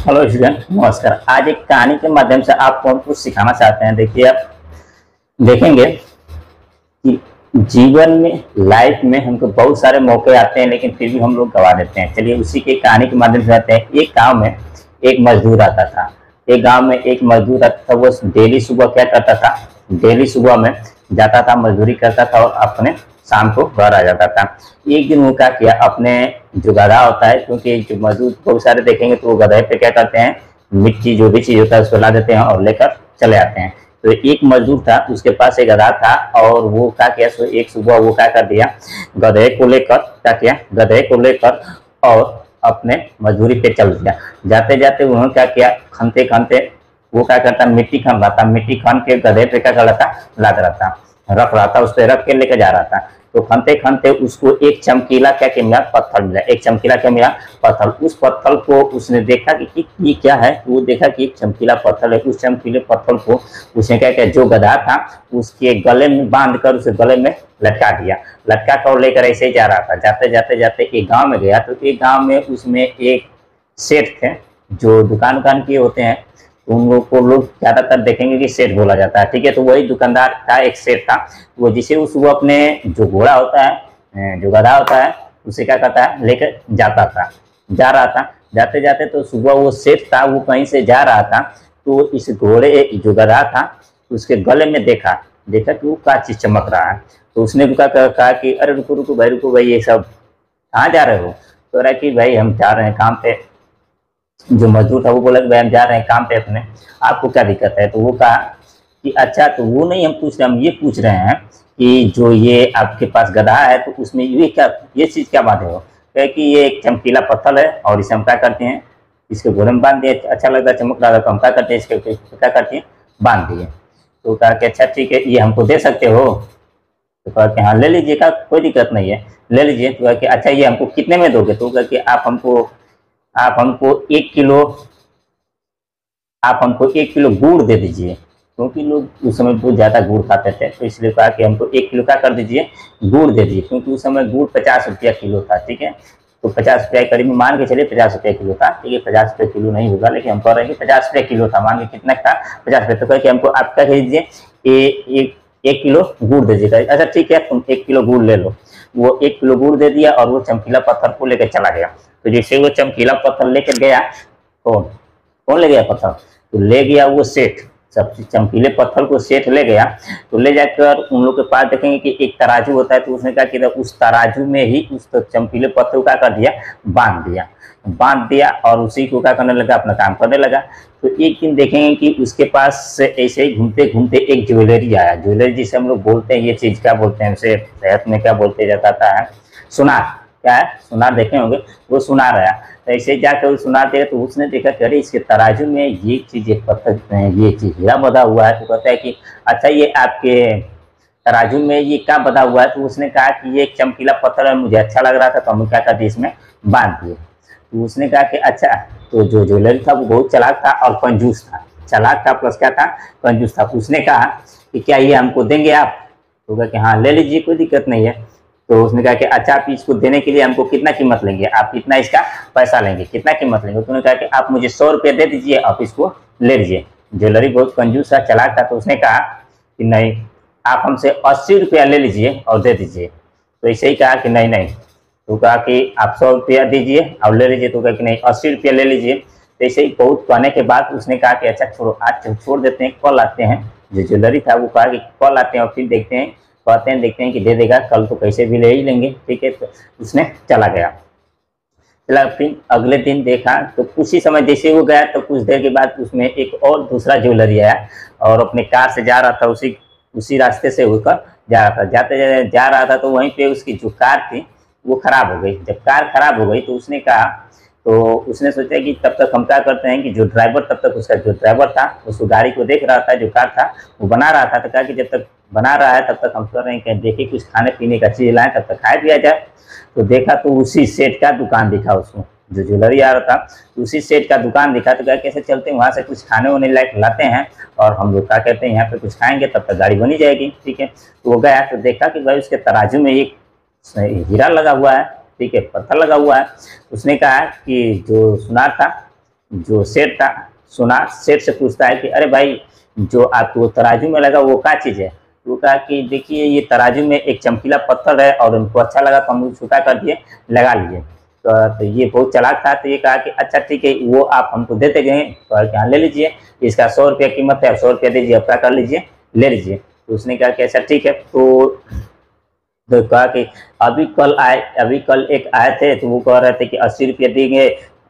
Hello student, नमस्कार। आज एक कहानी के माध्यम से आपको हम कुछ सिखाना चाहते हैं। देखिए, आप देखेंगे कि जीवन में, लाइफ में हमको बहुत सारे मौके आते हैं, लेकिन फिर भी हम लोग गवा देते हैं। चलिए उसी के कहानी के माध्यम से आते हैं। एक गांव में एक मजदूर आता था। एक गांव में एक मजदूर आता था। वो डेली सुबह क्या करता था? डेली सुबह में जाता था, मजदूरी करता था और अपने शाम को घर आ जाता था। एक दिन वो क्या किया, अपने जो गधा होता है, क्योंकि जो मजदूर बहुत सारे देखेंगे तो वो गधे पे क्या करते हैं, मिट्टी जो भी चीज होता है उसको ला देते हैं और लेकर चले आते हैं। तो एक मजदूर था, उसके पास एक गधा था और वो क्या किया, एक सुबह वो क्या कर दिया, गधे को लेकर क्या किया, गधे को लेकर और अपने मजदूरी पे चल दिया। जाते जाते उन्होंने क्या किया, खनते खनते वो क्या करता, मिट्टी खन रहा था। मिट्टी खन के गधे पे क्या कर रहा था, लाद रहा था, रख रहा था, उस पर रख के लेकर जा रहा था। तो खनते खनते उसको एक चमकीला क्या मिला, पत्थर मिला। एक चमकीला क्या मिला, पत्थर। उस पत्थर को उसने देखा कि ये क्या है। वो देखा कि एक चमकीला पत्थर है। उस चमकीले पत्थर को उसने क्या किया, जो गधा था उसके गले में बांध कर उसे गले में लटका दिया। लटका कर लेकर ऐसे ही जा रहा था। जाते जाते जाते एक गाँव में गया। तो एक गाँव में उसमें एक सेठ थे जो दुकान किए होते हैं। उन लोग को लोग ज्यादातर देखेंगे कि सेठ बोला जाता है, ठीक है। तो वही दुकानदार का एक सेठ था, वो जिसे वो अपने जो घोड़ा होता है, जो गधा होता है, उसे क्या करता है, लेकर जाता था, जा रहा था। जाते जाते तो सुबह वो सेठ था, वो कहीं से जा रहा था। तो इस घोड़े जो गधा था उसके गले में देखा कि वो क्या चीज चमक रहा है। तो उसने कहा कि अरे रुको रुको भाई, ये सब कहाँ जा रहे हो? तो रहा कि भाई हम जा रहे हैं काम पे। जो मजदूर था वो बोला कि भाई हम जा रहे हैं काम पे अपने, आपको क्या दिक्कत है? तो वो कहा कि अच्छा, तो वो नहीं हम पूछ रहे, हम ये पूछ रहे हैं कि जो ये आपके पास गधा है तो उसमें ये चीज़ क्या बात है? हो कहे कि ये एक चमकीला पत्थर है और इसे हम क्या करते हैं, इसके घोड़े में बांध दिए, अच्छा लगता है, चमक रहा था, तो हम क्या करते हैं, इसके क्या करते हैं, बांध दिए। तो कहा कि अच्छा ठीक है, ये हमको दे सकते हो? तो कहा कि हाँ ले लीजिए, का कोई दिक्कत नहीं है, ले लीजिए। तो कहा कि अच्छा ये हमको कितने में दोगे? तो कहा कि आप हमको 1 किलो गुड़ दे दीजिए, क्योंकि लोग उस समय बहुत ज़्यादा गुड़ खाते थे। तो इसलिए कहा कि हमको 1 किलो क्या कर दीजिए, गुड़ दे दीजिए, क्योंकि उस समय गुड़ 50 रुपया किलो था, ठीक है। तो 50 रुपया करीब मान के चलिए 50 रुपया किलो था, ठीक है। 50 रुपये किलो नहीं होगा, लेकिन हम कह रहे हैं कि 50 रुपया किलो था, मान के कितना था, 50 रुपये। तो कह कि हमको आप क्या दीजिए, 1 किलो गुड़ दे दीजिएगा। अच्छा ठीक है, तुम 1 किलो गुड़ ले लो। वो 1 किलो गुड़ दे दिया और वो चमकीला पत्थर को लेकर चला गया। तो जैसे वो चमकीला पत्थर लेकर गया, कौन ले गया पत्थर? तो ले गया वो सेठ। सब चमकीले पत्थर को सेठ ले गया। तो ले जाकर उन लोग के पास देखेंगे कि एक तराजू होता है। तो उसने क्या किया, उस तराजू में ही उस चमकीले पत्थर को क्या कर दिया, बांध दिया और उसी को क्या करने लगा, अपना काम करने लगा। तो एक दिन देखेंगे कि उसके पास ऐसे ही घूमते घूमते एक ज्वेलरी आया। ज्वेलरी जिसे हम लोग बोलते हैं, ये चीज क्या बोलते हैं, उसे सेहत में क्या बोलते जाता है, सुनार। क्या है, सुनार देखे होंगे, वो सुनार आया। तो ऐसे जाकर वो सुनार देखा। तो उसने देखा कि अरे इसके तराजू में ये चीज, एक पत्थर, ये चीज हीरा बधा हुआ है। तो कहता है कि अच्छा ये आपके तराजू में ये क्या बधा हुआ है? तो उसने कहा कि ये एक चमकीला पत्थर है, मुझे अच्छा लग रहा था तो हम क्या कर दिए, इसमें बांध दिए। तो उसने कहा कि अच्छा, तो जो ज्वेलरी था वो बहुत चालाक था और कंजूस था। चालाक था प्लस क्या था, कंजूस था। उसने कहा कि क्या ये हमको देंगे आप? तो कहा कि हाँ ले लीजिए, कोई दिक्कत नहीं है। तो उसने कहा कि अच्छा, आप इसको देने के लिए हमको कितना कीमत लेंगे, आप कितना इसका पैसा लेंगे, कितना कीमत लेंगे? तो उन्होंने कहा कि आप मुझे 100 रुपये दे दीजिए, आप इसको ले लीजिए। ज्वेलरी बहुत कंजूस था, चालाक था। तो उसने कहा कि नहीं, आप हमसे 80 रुपया ले लीजिए और दे दीजिए। तो ऐसे ही कहा कि नहीं नहीं। तो कहा कि आप 100 रुपया दीजिए और ले लीजिए। तो कहा कि नहीं, 80 रुपया ले लीजिए। तो ऐसे ही बहुत कहने के बाद उसने कहा कि अच्छा छोड़ो, आज छोड़ देते हैं, कल आते हैं। जो ज्वेलरी था वो कहा कि कल आते हैं और फिर देखते हैं कि दे देगा, कल तो कैसे भी ले ही लेंगे, ठीक है। तो उसने चला गया। फिर अगले दिन देखा तो कुछ ही समय जैसे वो गया, तो कुछ देर के बाद उसमें एक और दूसरा ज्वेलरी आया और अपने कार से जा रहा था, उसी रास्ते से होकर जा रहा था। जाते जा रहा था तो वहीं पे उसकी जो कार थी वो खराब हो गई। जब कार खराब हो गई तो उसने कहा, तो उसने सोचा कि तब तक हम क्या करते हैं कि जो ड्राइवर, तब तक उसका जो ड्राइवर था उस गाड़ी को देख रहा था, जो कार था वो बना रहा था। तो कहा कि जब तक बना रहा है तब तक हम कर रहे हैं कि देखिए कुछ खाने पीने का चीज़ लाएं, तब तक खाया पिया जाए। तो देखा तो उसी सेठ का दुकान दिखा उसको, जो ज्वेलरी आ रहा था, तो उसी सेठ का दुकान दिखा। तो कहा कैसे चलते हैं वहाँ से कुछ खाने वाने लायक लाते हैं और हम लोग क्या कहते हैं यहाँ पे कुछ खाएंगे, तब तक गाड़ी बनी जाएगी, ठीक है। तो वो गया तो देखा कि भाई उसके तराजू में एक हीरा लगा हुआ है, ठीक है, पत्थर लगा हुआ है। उसने कहा कि जो सुनार था जो सेठ था सुना, सेठ से पूछता है कि अरे भाई जो आपको तराजू में लगा वो क्या चीज़ है। तो कहा कि देखिए ये तराजू में एक चमकीला पत्थर है और उनको अच्छा लगा तो हम छुटा कर दिए, लगा लीजिए। तो ये बहुत चालाक था, तो ये कहा कि अच्छा ठीक है वो आप हमको देते गए, तो हाँ ले लीजिए, इसका 100 रुपया कीमत है, 100 रुपया दीजिए, अपना कर लीजिए, ले लीजिए। तो उसने कहा कि अच्छा ठीक है। तो कहा कि अभी कल एक आए थे तो वो कह रहे थे कि 80 रुपया देंगे,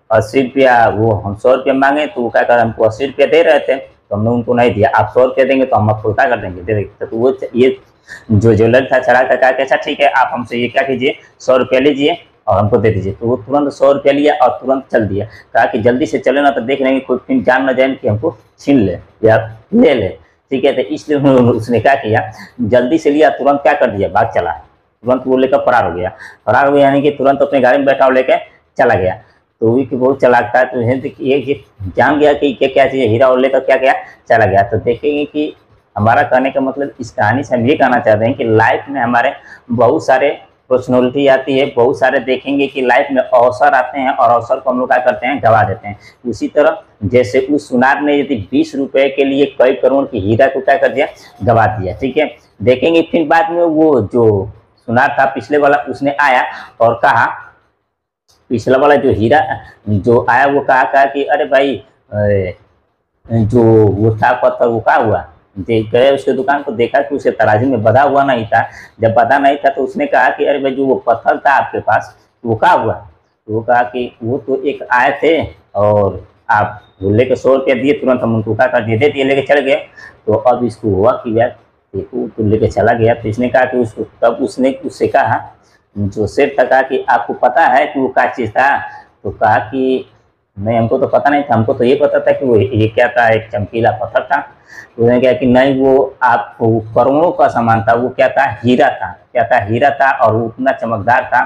80 रुपया, वो हम 100 रुपया मांगे तो वो क्या कर हमको 80 रुपया दे रहे थे, तो हमने उनको नहीं दिया। आप 100 रुपया देंगे तो हम आपको क्या कर देंगे, दे देंगे। तो वो ये जो ज्वेलर था चला कहा कि अच्छा ठीक है आप हमसे ये क्या कीजिए, 100 रुपया लीजिए और हमको दे दीजिए। तो वो तुरंत 100 रुपया लिया और तुरंत चल दिया। कहा कि जल्दी से चले ना तो देख लेंगे कोई फिर जान न जाए कि हमको छीन ले या ले ले, ठीक है। तो इसलिए उसने क्या किया, जल्दी से लिया, तुरंत क्या कर दिया, भाग चला, तुरंत वो लेकर फरार हो गया। फरार हो गया यानी कि तुरंत अपने गाड़ी में बैठा और लेकर चला गया। तो वही कि बहुत चालाक था, तो ये जान गया कि क्या क्या चीज़ हीरा और लेकर क्या क्या चला गया। तो देखेंगे कि हमारा कहने का मतलब इस कहानी से हम ये कहना चाहते हैं कि लाइफ में हमारे बहुत सारे पर्सनैलिटी आती है, बहुत सारे देखेंगे कि लाइफ में अवसर आते हैं और अवसर को हम लोग क्या करते हैं, गवा देते हैं। उसी तरह जैसे उस सुनार ने यदि 20 रुपए के लिए कई करोड़ की हीरा को क्या कर दिया, गवा दिया, ठीक है। देखेंगे फिर बाद में वो जो सुनार था पिछले वाला, उसने आया और कहा, पिछला वाला जो हीरा जो आया वो कहा कि अरे भाई जो वो था पत्थर वो क्या हुआ, देख गए उसके दुकान को, देखा कि उसे तराजू में बधा हुआ नहीं था। जब बधा नहीं था तो उसने कहा कि अरे भाई जो वो पत्थर था आपके पास वो क्या हुआ। तो वो कहा कि वो तो एक आए थे और आप वो लेकर 100 रुपया दिए, तुरंत हम उनको क्या कर दिए, दे दिए, लेके चल गए। तो अब इसको हुआ कि यार देखो तो लेके चला गया। तो इसने कहा कि उसको, तब उसने उससे कहा, जो सेठ था, कहा कि आपको पता है कि वो क्या चीज़ था। तो कहा कि नहीं हमको तो पता नहीं था, हमको तो ये पता था कि वो ये क्या था, एक चमकीला पत्थर था। तो उन्होंने कहा कि नहीं वो आप वो करोड़ों का सामान था, वो क्या था, हीरा था। क्या था, हीरा था, और वो उतना चमकदार था,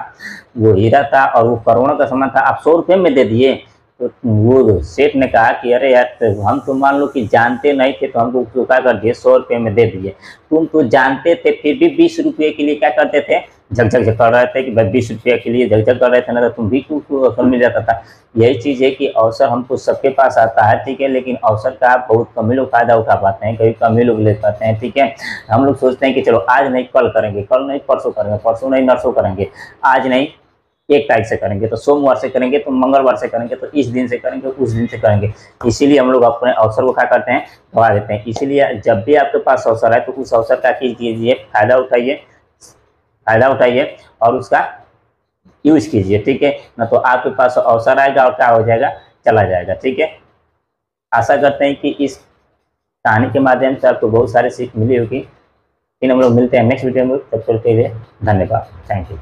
वो हीरा था और वो करोड़ों का सामान था, आप 100 रुपये में दे दिए। तो वो सेठ ने कहा कि अरे यार तो हम तो मान लो कि जानते नहीं थे तो हमको चुका कर दिए, 100 रुपये में दे दिए। तुम तो जानते थे फिर भी 20 रुपये के लिए क्या करते थे, झकझक कर रहे थे कि भाई 20 रुपये के लिए झकझक कर रहे थे, ना तो तुम भी क्यों अवसर मिल जाता था। यही चीज़ है कि अवसर हमको सबके पास आता है, ठीक है, लेकिन अवसर का बहुत कम ही लोग फायदा उठा पाते हैं, कभी कम ही लोग ले पाते हैं, ठीक है। हम लोग सोचते हैं कि चलो आज नहीं कल करेंगे, कल नहीं परसों करेंगे, परसों नहीं नरसों करेंगे, आज नहीं 1 तारीख से करेंगे, तो सोमवार से करेंगे, तो मंगलवार से करेंगे, तो इस दिन से करेंगे, उस दिन से करेंगे। इसीलिए हम लोग अपने अवसर को क्या करते हैं, गवा देते हैं। इसीलिए जब भी आपके पास अवसर है तो उस अवसर का कीजिए, फायदा उठाइए और उसका यूज कीजिए, ठीक है ना। तो आपके पास अवसर आएगा और क्या हो जाएगा, चला जाएगा, ठीक है। आशा करते हैं कि इस कहानी के माध्यम से आपको बहुत सारी सीख मिली होगी। फिर हम लोग मिलते हैं नेक्स्ट वीडियो में, तब तक के लिए धन्यवाद, थैंक यू।